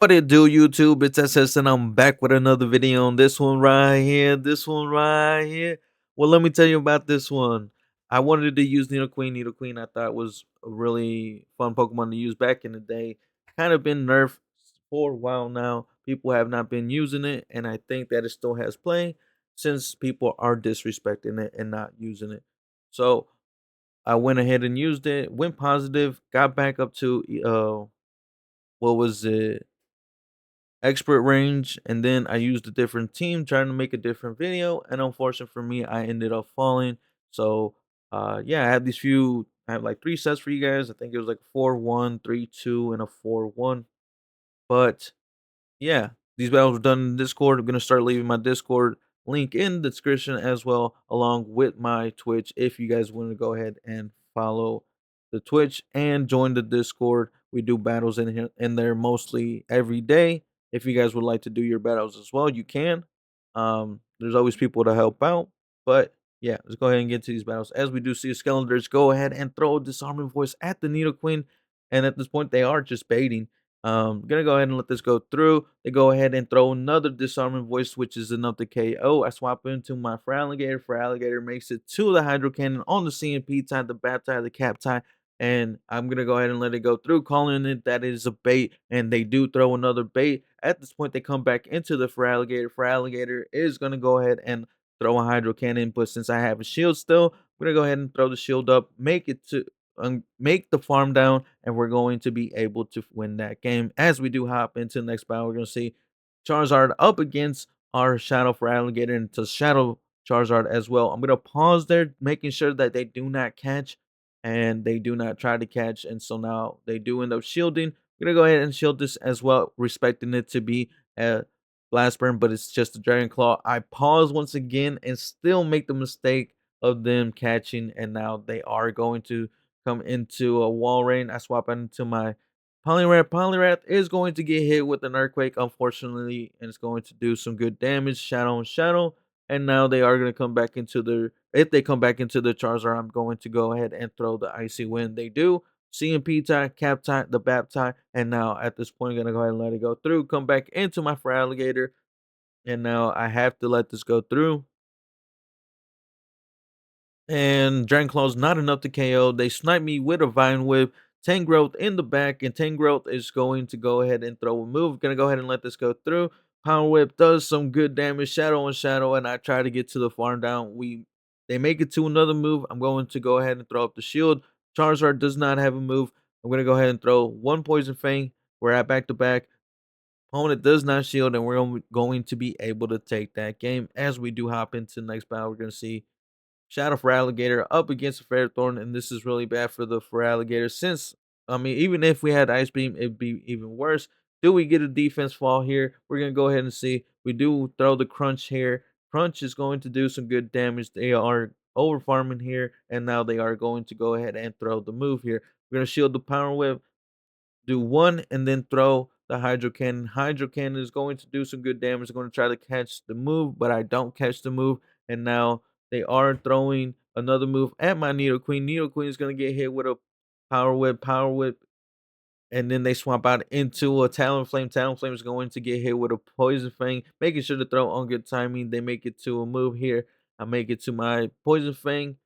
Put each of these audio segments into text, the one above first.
What it do, YouTube? It's SS, and I'm back with another video on this one right here. This one right here. Well, let me tell you about this one. I wanted to use Nidoqueen. Nidoqueen I thought was a really fun Pokemon to use back in the day. Kind of been nerfed for a while now. People have not been using it, and I think that it still has play since people are disrespecting it and not using it. So I went ahead and used it, went positive, got back up to what was it? Expert range, and then I used a different team trying to make a different video, and unfortunately for me, I ended up falling. So yeah, I have like three sets for you guys. I think it was like 4-1, 3-2, and a 4-1. But yeah, these battles were done in Discord. I'm gonna start leaving my Discord link in the description as well, along with my Twitch. If you guys want to go ahead and follow the Twitch and join the Discord, we do battles in here in there mostly every day. If you guys would like to do your battles as well, you can. There's always people to help out. But yeah, let's go ahead and get to these battles. As we do see Skeletors go ahead and throw a disarming voice at the Nidoqueen, and at this point they are just baiting. Gonna go ahead and let this go through. They go ahead and throw another disarming voice, which is enough to KO. I swap into my Feraligatr. Feraligatr makes it to the Hydro Cannon on the CMP tie, the Bat tie, the Cap tie, and I'm gonna go ahead and let it go through, calling it that it is a bait. And they do throw another bait. At this point, they come back into the Feraligatr. Feraligatr is gonna go ahead and throw a Hydro Cannon, but since I have a shield still, I'm gonna go ahead and throw the shield up, make the farm down, and we're going to be able to win that game. As we do hop into the next battle, we're going to see Charizard up against our Shadow for Alligator and to Shadow Charizard as well. I'm going to pause there, making sure that they do not catch and they do not try to catch. And so now they do end up shielding. I'm going to go ahead and shield this as well, respecting it to be a Blast Burn, but it's just a Dragon Claw. I pause once again and still make the mistake of them catching, and now they are going to come into a wall rain. I swap into my Poliwrath. Poliwrath is going to get hit with an earthquake, unfortunately, and it's going to do some good damage. Shadow and Shadow. And now they are going to come back into their. If they come back into the Charizard, I'm going to go ahead and throw the Icy Wind. They do. CMP tie, Cap tie, the Bap tie. And now at this point, I'm going to go ahead and let it go through. Come back into my Feraligatr. And now I have to let this go through. And Dragon Claw's not enough to KO. They snipe me with a Vine Whip. Tangrowth in the back, and Tangrowth is going to go ahead and throw a move. Gonna go ahead and let this go through. Power Whip does some good damage. Shadow and Shadow, and I try to get to the farm down. They make it to another move. I'm going to go ahead and throw up the shield. Charizard does not have a move. I'm gonna go ahead and throw one Poison Fang. We're at back to back. Opponent does not shield, and we're going to be able to take that game. As we do hop into the next battle, we're gonna see Shadow for Alligator up against Ferrothorn, and this is really bad for the for Alligator since even if we had Ice Beam, it'd be even worse. Do we get a defense fall here? We're gonna go ahead and see. We do throw the Crunch here. Crunch is going to do some good damage. They are over farming here, and now they are going to go ahead and throw the move here. We're gonna shield the Power Whip, do one, and then throw the Hydro Cannon. Hydro Cannon is going to do some good damage. I'm going to try to catch the move, but I don't catch the move. And now they are throwing another move at my Nidoqueen. Nidoqueen is going to get hit with a Power Whip, and then they swap out into a Talonflame. Talonflame is going to get hit with a Poison Fang, making sure to throw on good timing. They make it to a move here. I make it to my Poison Fang.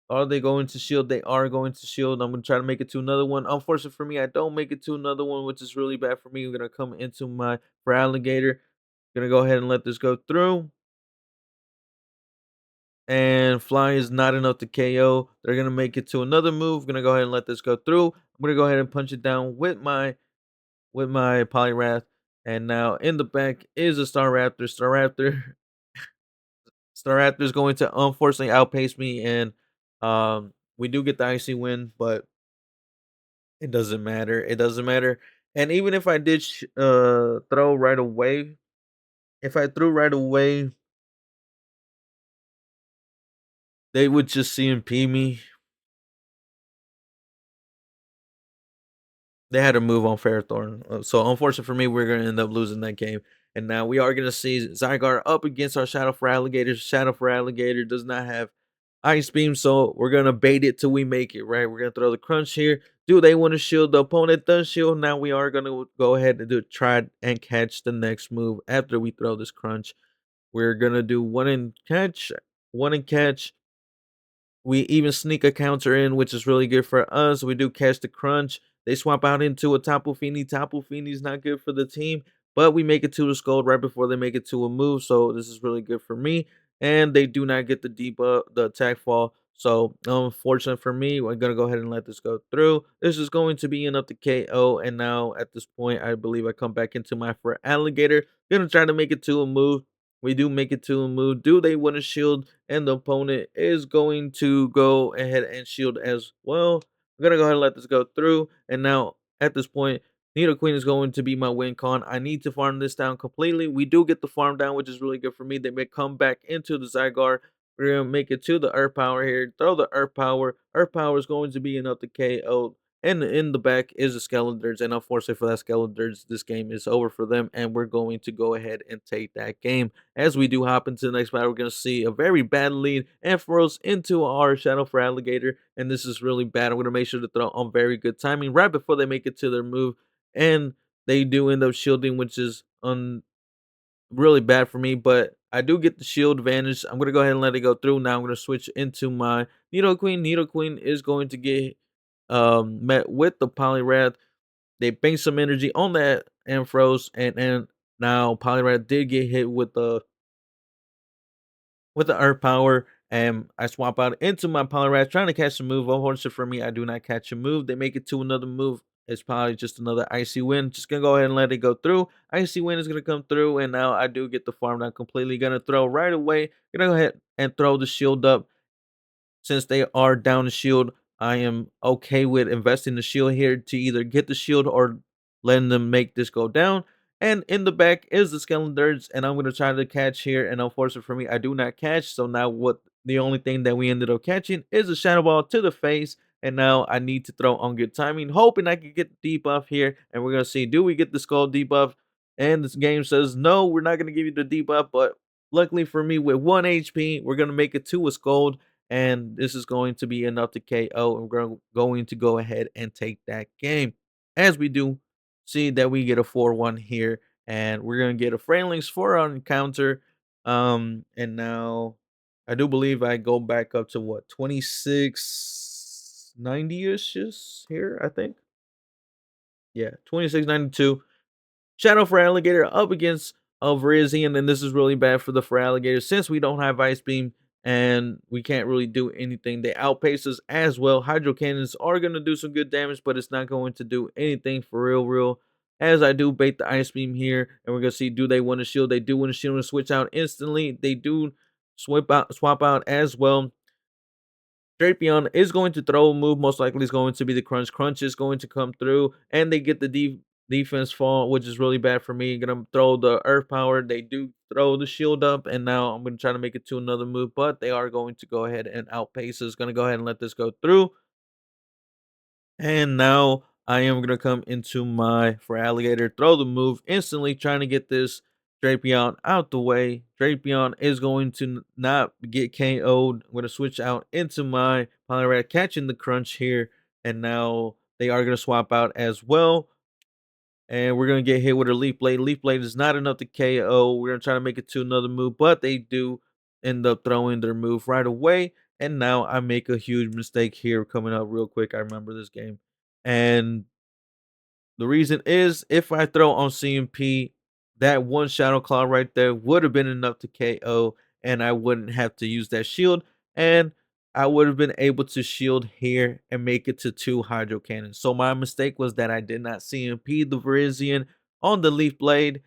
Are they going to shield? They are going to shield. I'm going to try to make it to another one. Unfortunately for me, I don't make it to another one, which is really bad for me. I'm going to come into my for Alligator. Going to go ahead and let this go through. And Fly is not enough to KO. They're going to make it to another move. Going to go ahead and let this go through. I'm going to go ahead and punch it down with my Poliwrath. And now in the back is a Staraptor. Staraptor is going to unfortunately outpace me, and we do get the icy win, but it doesn't matter. It doesn't matter. And even if I did throw right away, if I threw right away, they would just CMP me. They had to move on Ferrothorn. So unfortunate for me, we're gonna end up losing that game. And now we are gonna see Zygarde up against our Shadow for Alligator. Shadow for Alligator does not have Ice Beam, so we're gonna bait it till we make it, right? We're gonna throw the Crunch here. Do they want to shield? The opponent does shield. Now we are gonna go ahead and try and catch the next move after we throw this crunch. We're gonna do one and catch. We even sneak a counter in, which is really good for us. We do catch the crunch. They swap out into a Tapu Fini. Tapu Fini's not good for the team, but we make it to the Scold right before they make it to a move. So this is really good for me. And they do not get the the attack fall. So unfortunate for me, we're gonna go ahead and let this go through. This is going to be enough to KO. And now at this point, I believe I come back into my for alligator. Gonna try to make it to a move. We do make it to a move. Do they want to shield? And the opponent is going to go ahead and shield as well. I'm gonna go ahead and let this go through. And now at this point, Nido Queen is going to be my win con. I need to farm this down completely. We do get the farm down, which is really good for me. They may come back into the Zygarde. We're gonna make it to the Earth Power here. Throw the Earth Power. Earth Power is going to be enough to KO. And in the back is the Skeletons. And unfortunately for that Skeletons, this game is over for them. And we're going to go ahead and take that game. As we do hop into the next battle, we're going to see a very bad lead and throws into our Shadow for Alligator. And this is really bad. I'm going to make sure to throw on very good timing right before they make it to their move. And they do end up shielding, which is really bad for me. But I do get the shield advantage. I'm going to go ahead and let it go through. Now I'm going to switch into my Nido Queen. Nido Queen is going to get met with the Poliwrath. They bank some energy on that Ampharos, and now Poliwrath did get hit with the Earth Power, and I swap out into my Poliwrath, trying to catch a move. Unfortunately for me, I do not catch a move. They make it to another move. It's probably just another Icy Wind. Just gonna go ahead and let it go through. Icy Wind is gonna come through, and now I do get the farm down completely. Gonna throw right away. Gonna go ahead and throw the shield up. Since they are down the shield, I am okay with investing the shield here to either get the shield or letting them make this go down. And in the back is the Skeletons, and I'm gonna try to catch here. And unfortunately for me, I do not catch. So now what the only thing that we ended up catching is a Shadow Ball to the face. And now I need to throw on good timing, hoping I can get the debuff here. And we're gonna see, do we get the Skull debuff? And this game says no, we're not gonna give you the debuff, but luckily for me, with 1 HP, we're gonna make it to a Scold, and this is going to be enough to KO, and we're going to go ahead and take that game. As we do see that we get a 4-1 here, and we're going to get a Frailings for our encounter. And now I do believe I go back up to what, 2690-ish here, I think. Yeah, 2692. Shadow for Alligator up against Virizion, and this is really bad for the for Alligator since we don't have Ice Beam and we can't really do anything. They outpace us as well. Hydro Cannons are going to do some good damage, but it's not going to do anything for real. As I do bait the Ice Beam here, and we're going to see, do they want to shield? They do want to shield and switch out instantly. They do swap out as well. Drapion is going to throw a move. Most likely is going to be the Crunch. Crunch is going to come through, and they get the defense fall, which is really bad for me. Gonna throw the Earth Power. They do throw the shield up, and now I'm gonna try to make it to another move, but they are going to go ahead and outpace us. Gonna go ahead and let this go through. And now I am gonna come into my for alligator, throw the move instantly, trying to get this Drapion out the way. Drapion is going to not get KO'd. I'm gonna switch out into my Poliwrath, catching the crunch here, and now they are gonna swap out as well. And we're gonna get hit with a Leaf Blade. Leaf Blade is not enough to KO. We're gonna try to make it to another move, but they do end up throwing their move right away. And now I make a huge mistake here coming up real quick. I remember this game. And the reason is, if I throw on CMP, that one Shadow Claw right there would have been enough to KO, and I wouldn't have to use that shield. And I would have been able to shield here and make it to 2 Hydro Cannons. So my mistake was that I did not CMP the Virizion on the Leaf Blade,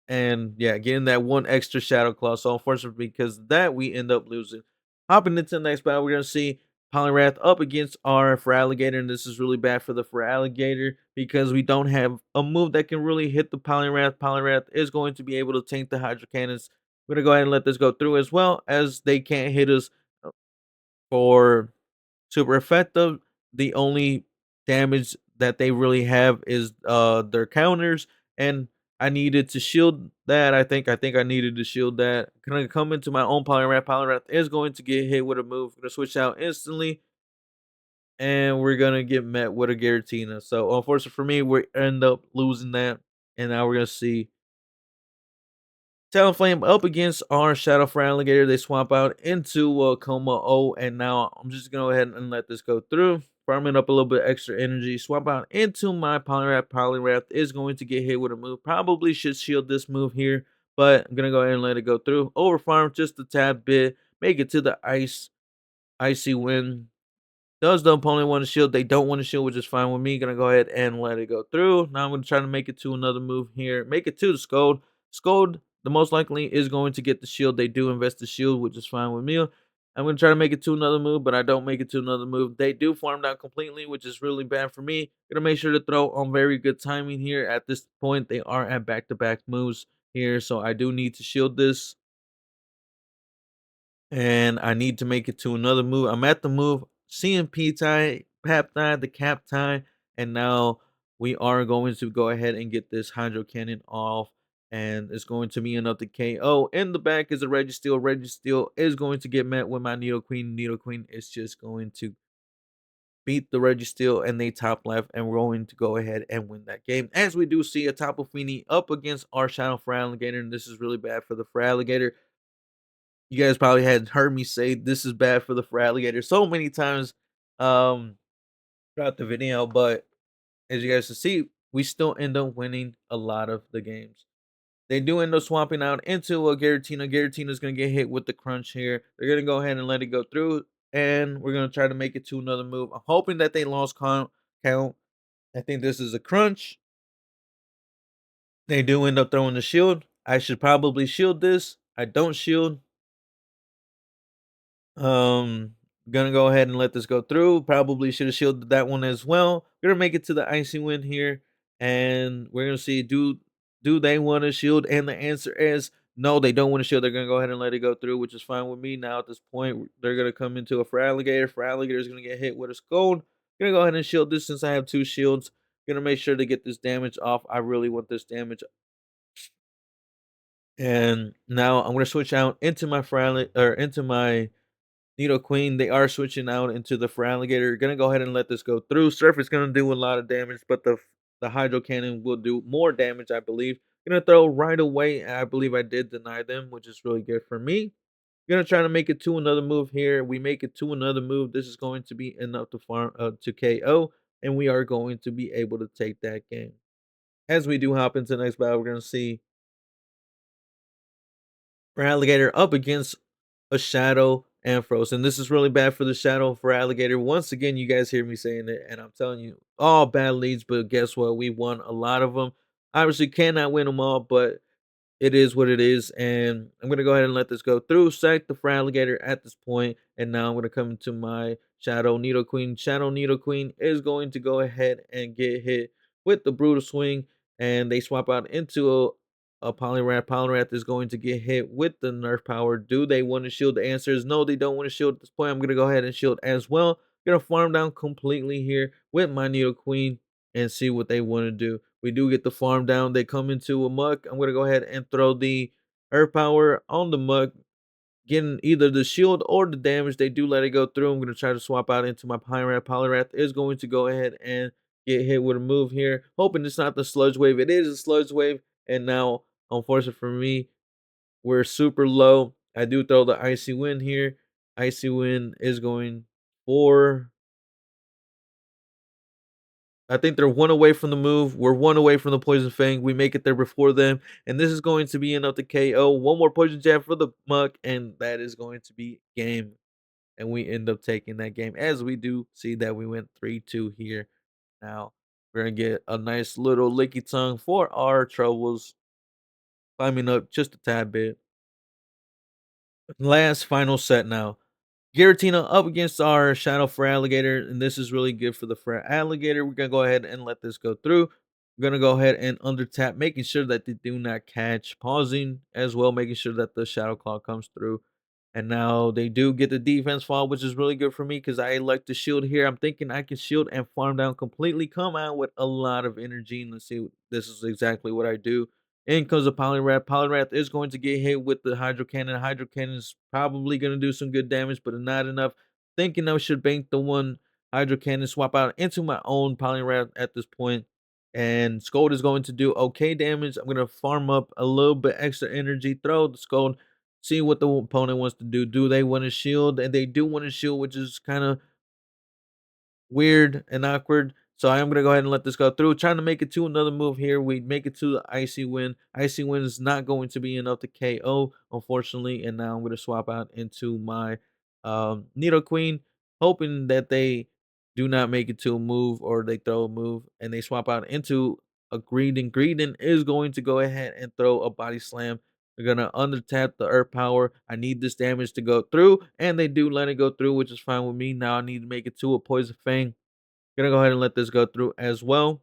and yeah, getting that one extra Shadow Claw. So unfortunately, because of that, we end up losing. Hopping into the next battle, we're gonna see Poliwrath up against our Feraligatr, and this is really bad for the Feraligatr because we don't have a move that can really hit the Poliwrath. Poliwrath is going to be able to tank the Hydro Cannons. We're gonna go ahead and let this go through, as well as they can't hit us for super effective. The only damage that they really have is their counters, and I needed to shield that. I think I needed to shield that. Gonna come into my own Poliwrath. Poliwrath is going to get hit with a move. Gonna switch out instantly, and we're gonna get met with a Giratina. So unfortunately for me, we end up losing that, and now we're gonna see Talonflame up against our Shadow for Alligator. They swap out into Coma O, and now I'm just gonna go ahead and let this go through. Farming up a little bit extra energy. Swap out into my Poliwrath. Poliwrath is going to get hit with a move. Probably should shield this move here, but I'm gonna go ahead and let it go through. Overfarm just a tad bit. Make it to the icy wind. Does the opponent want to shield? They don't want to shield, which is fine with me. Gonna go ahead and let it go through. Now I'm gonna try to make it to another move here. Make it to the Scold. Scold, the most likely is going to get the shield. They do invest the shield, which is fine with me. I'm gonna try to make it to another move, but I don't make it to another move. They do farm down completely, which is really bad for me. Gonna make sure to throw on very good timing here. At this point, they are at back-to-back moves here, so I do need to shield this and I need to make it to another move. I'm at the move, CMP tie, Pap tie, the cap tie, and now we are going to go ahead and get this Hydro Cannon off, and it's going to be enough to KO. In the back is a Registeel. Registeel is going to get met with my Needle Queen. Needle Queen is just going to beat the Registeel, and they top left, and we're going to go ahead and win that game. As we do see a Tapu Fini up against our Shadow for Alligator, and this is really bad for the Alligator. You guys probably had heard me say this is bad for the alligator so many times um throughout the video, but as you guys can see, we still end up winning a lot of the games. They do end up swapping out into a Giratina. Giratina is going to get hit with the crunch here. They're going to go ahead and let it go through, and we're going to try to make it to another move. I'm hoping that they lost count. I think this is a crunch. They do end up throwing the shield. I should probably shield this. I don't shield. Um, gonna go ahead and let this go through. Probably should have shielded that one as well. Gonna make it to the icy win here, and we're gonna see do they want to shield? And the answer is no, they don't want to shield. They're gonna go ahead and let it go through, which is fine with me. Now at this point, they're gonna come into a for alligator. For alligator is gonna get hit with a scold. Gonna go ahead and shield this since I have two shields. Gonna make sure to get this damage off. I really want this damage. And now I'm gonna switch out into my or into my Nido Queen. They are switching out into the Feraligatr. Gonna go ahead and let this go through. Surf is gonna do a lot of damage, but the Hydro Cannon will do more damage, I believe. Gonna throw right away. I believe I did deny them, which is really good for me. Gonna try to make it to another move here. We make it to another move. This is going to be enough to farm to KO, and we are going to be able to take that game. As we do hop into the next battle, we're gonna see for Alligator up against a Shadow and Frozen. This is really bad for the Shadow for Alligator. Once again, you guys hear me saying it, and I'm telling you, all bad leads, but guess what? We won a lot of them. Obviously, cannot win them all, but it is what it is, and I'm gonna go ahead and let this go through. Sack the Alligator at this point, and now I'm gonna come into my Shadow Needle Queen. Shadow Needle Queen is going to go ahead and get hit with the Brutal Swing, and they swap out into a Poliwrath. Poliwrath is going to get hit with the Nerf power. Do they want to shield? The answer is no, they don't want to shield at this point. I'm gonna go ahead and shield as well. Gonna farm down completely here with my Needle Queen and see what they want to do. We do get the farm down. They come into a muck. I'm gonna go ahead and throw the earth power on the muck, getting either the shield or the damage. They do let it go through. I'm gonna try to swap out into my Pyrath. Poliwrath is going to go ahead and get hit with a move here. Hoping it's not the sludge wave. It is a sludge wave, and now, unfortunately for me, we're super low. I do throw the icy wind here. Icy wind is going for I think they're one away from the move. We're one away from the Poison Fang. We make it there before them. And this is going to be enough to KO. One more Poison Jab for the Muck. And that is going to be game. And we end up taking that game. As we do see that we went 3-2 here. Now, we're going to get a nice little licky tongue for our troubles. Climbing up just a tad bit. Last final set now. Giratina up against our Shadow for Alligator, and this is really good for the Alligator. We're gonna go ahead and let this go through. We're gonna go ahead and under tap, making sure that they do not catch, pausing as well, making sure that the Shadow Claw comes through. And now they do get the defense fall, which is really good for me because I like to shield here. I'm thinking I can shield and farm down completely, come out with a lot of energy. And let's see, this is exactly what I do. In comes a Poliwrath. Poliwrath is going to get hit with the Hydro Cannon. Hydro Cannon is probably going to do some good damage, but not enough. Thinking I should bank the one Hydro Cannon, swap out into my own Poliwrath at this point, and Scold is going to do okay damage. I'm gonna farm up a little bit extra energy, throw the Scold, see what the opponent wants to do. Do they want to shield? And they do want to shield, which is kind of weird and awkward. So I am gonna go ahead and let this go through. Trying to make it to another move here. We make it to the Icy Wind. Icy Wind is not going to be enough to KO, unfortunately. And now I'm gonna swap out into my Nido Queen, hoping that they do not make it to a move or they throw a move and they swap out into a Greedent. Greedent is going to go ahead and throw a body slam. They're gonna under tap the earth power. I need this damage to go through, and they do let it go through, which is fine with me. Now I need to make it to a poison fang. Gonna go ahead and let this go through as well.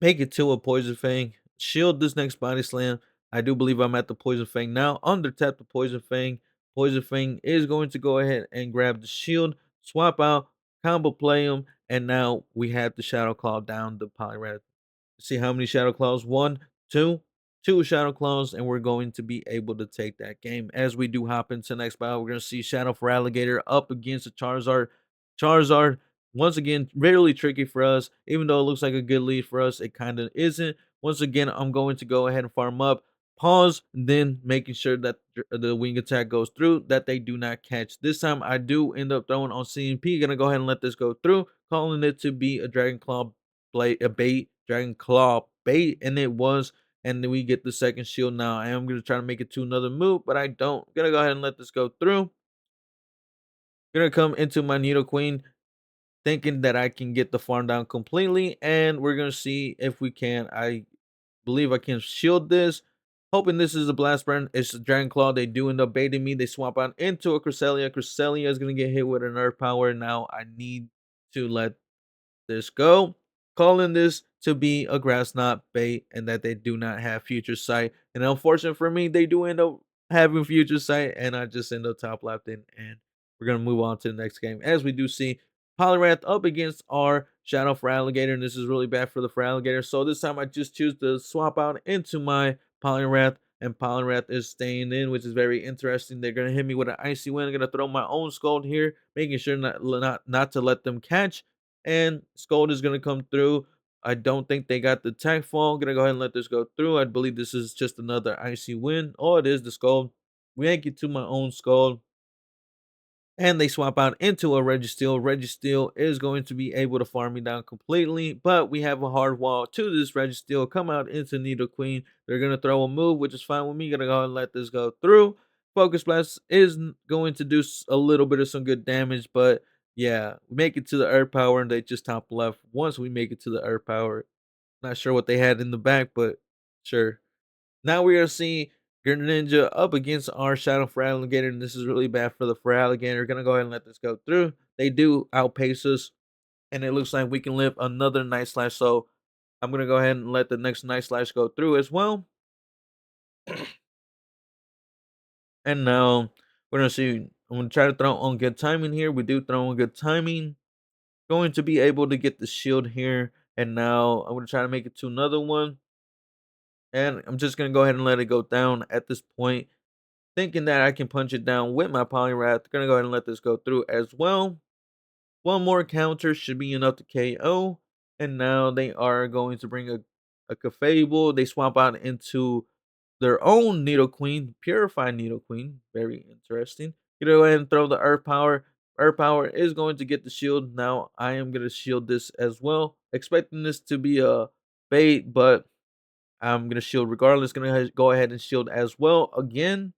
Make it to a poison fang. Shield this next body slam. I do believe I'm at the poison fang now. Under tap the poison fang. Poison fang is going to go ahead and grab the shield, swap out, combo play him, and now we have the shadow claw down the Poliwrath. See how many shadow claws? One, two, two shadow claws, and we're going to be able to take that game. As we do hop into the next battle, we're going to see Shadow for Alligator up against the Charizard. Charizard, once again, really tricky for us. Even though it looks like a good lead for us, it kind of isn't. Once again, I'm going to go ahead and farm up, pause, and then making sure that the wing attack goes through, that they do not catch. This time, I do end up throwing on CMP. Gonna go ahead and let this go through, calling it to be a Dragon Claw blade, a bait, Dragon Claw bait, and it was. And then we get the second shield now. I am going to try to make it to another move, but I don't. Gonna go ahead and let this go through. Gonna come into my Nido Queen, thinking that I can get the farm down completely, and we're gonna see if we can. I believe I can shield this. Hoping this is a blast burn. It's a Dragon Claw. They do end up baiting me. They swap out into a Cresselia. Cresselia is gonna get hit with an Earth Power. Now I need to let this go. Calling this to be a grass knot bait and that they do not have future sight. And unfortunate for me, they do end up having future sight, and I just end up top left in. And we're gonna move on to the next game. As we do see Poliwrath up against our Shadow for Alligator, and this is really bad for the for Alligator. So this time I just choose to swap out into my Poliwrath, and Poliwrath is staying in, which is very interesting. They're gonna hit me with an icy wind. I'm gonna throw my own Scald here, making sure not to let them catch, and Scold is gonna come through. I don't think they got the tech fall. Gonna go ahead and let this go through. I believe this is just another icy win. Oh, it is the Scold. We yank it to my own Scold, and they swap out into a Registeel. Registeel is going to be able to farm me down completely, but we have a hard wall to this Registeel. Come out into Nido Queen. They're going to throw a move, which is fine with me. Gonna go ahead and let this go through. Focus Blast is going to do a little bit of some good damage, but yeah, we make it to the Earth Power, and they just top left. Once we make it to the Earth Power, not sure what they had in the back, but sure. Now we are seeing Greninja up against our Shadow for Alligator, and this is really bad for the for Alligator. Gonna go ahead and let this go through. They do outpace us, and it looks like we can live another Night Slash. So I'm gonna go ahead and let the next Night Slash go through as well. And now we're gonna see. I'm gonna try to throw on good timing here. We do throw on good timing. Going to be able to get the shield here, and now I'm gonna try to make it to another one. And I'm just gonna go ahead and let it go down at this point, thinking that I can punch it down with my Poliwrath. Gonna go ahead and let this go through as well. One more counter should be enough to KO. And now they are going to bring a Cafable. They swap out into their own Nido Queen, Purified Nido Queen. Very interesting. Gonna go ahead and throw the Earth Power. Earth Power is going to get the shield. Now I am gonna shield this as well. Expecting this to be a bait, but I'm gonna shield regardless. Gonna go ahead and shield as well again.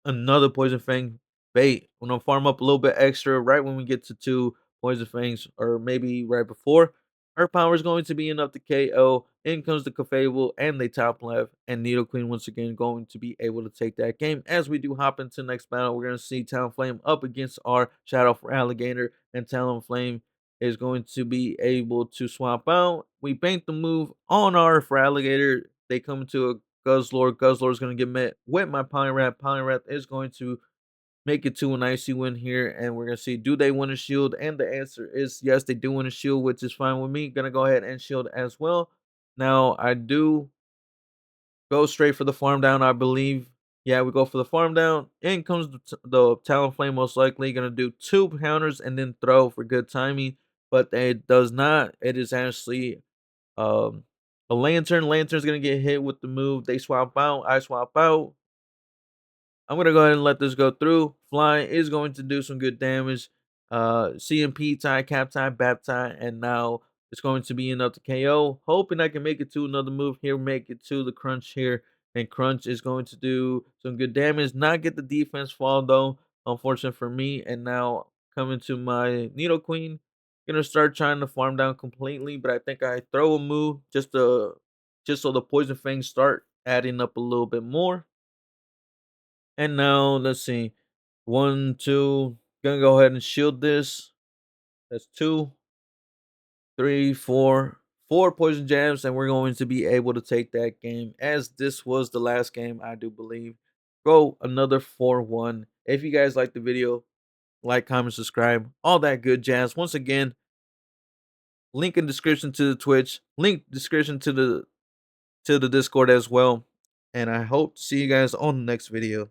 Another Poison Fang bait. We're gonna farm up a little bit extra right when we get to 2 Poison Fangs, or maybe right before. Earth Power is going to be enough to KO. In comes the Cafable, and they top left. And Nido Queen once again going to be able to take that game. As we do hop into the next battle, we're gonna see Talonflame up against our Shadow for Alligator, and Talonflame is going to be able to swap out. We bank the move on our for Alligator. They come to a Guzzlord. Guzzlord is going to get met with my Poliwrath. Poliwrath is going to make it to an icy win here, and we're going to see, do they win a shield? And the answer is yes, they do win a shield, which is fine with me. Going to go ahead and shield as well. Now, I do go straight for the farm down, I believe. Yeah, we go for the farm down. In comes the Talonflame, most likely gonna do 2 counters and then throw for good timing, but it does not. It is actually um a Lantern. Lantern's gonna get hit with the move. They swap out. I swap out. I'm gonna go ahead and let this go through. Flying is going to do some good damage. CMP tie, cap tie, bat tie, and now it's going to be enough to KO. Hoping I can make it to another move here, make it to the crunch here, and crunch is going to do some good damage. Not get the defense fall though, unfortunate for me. And now coming to my Needle Queen, gonna start trying to farm down completely, but I think I throw a move just so the poison fangs start adding up a little bit more. And now let's see. 1, 2. Gonna go ahead and shield this. That's 2, 3, 4. 4 poison jabs, and we're going to be able to take that game. As this was the last game, I do believe. Go another 4-1. If you guys like the video, like, comment, subscribe, all that good jazz. Once again, link in description to the Twitch, link description to the Discord as well. And I hope to see you guys on the next video.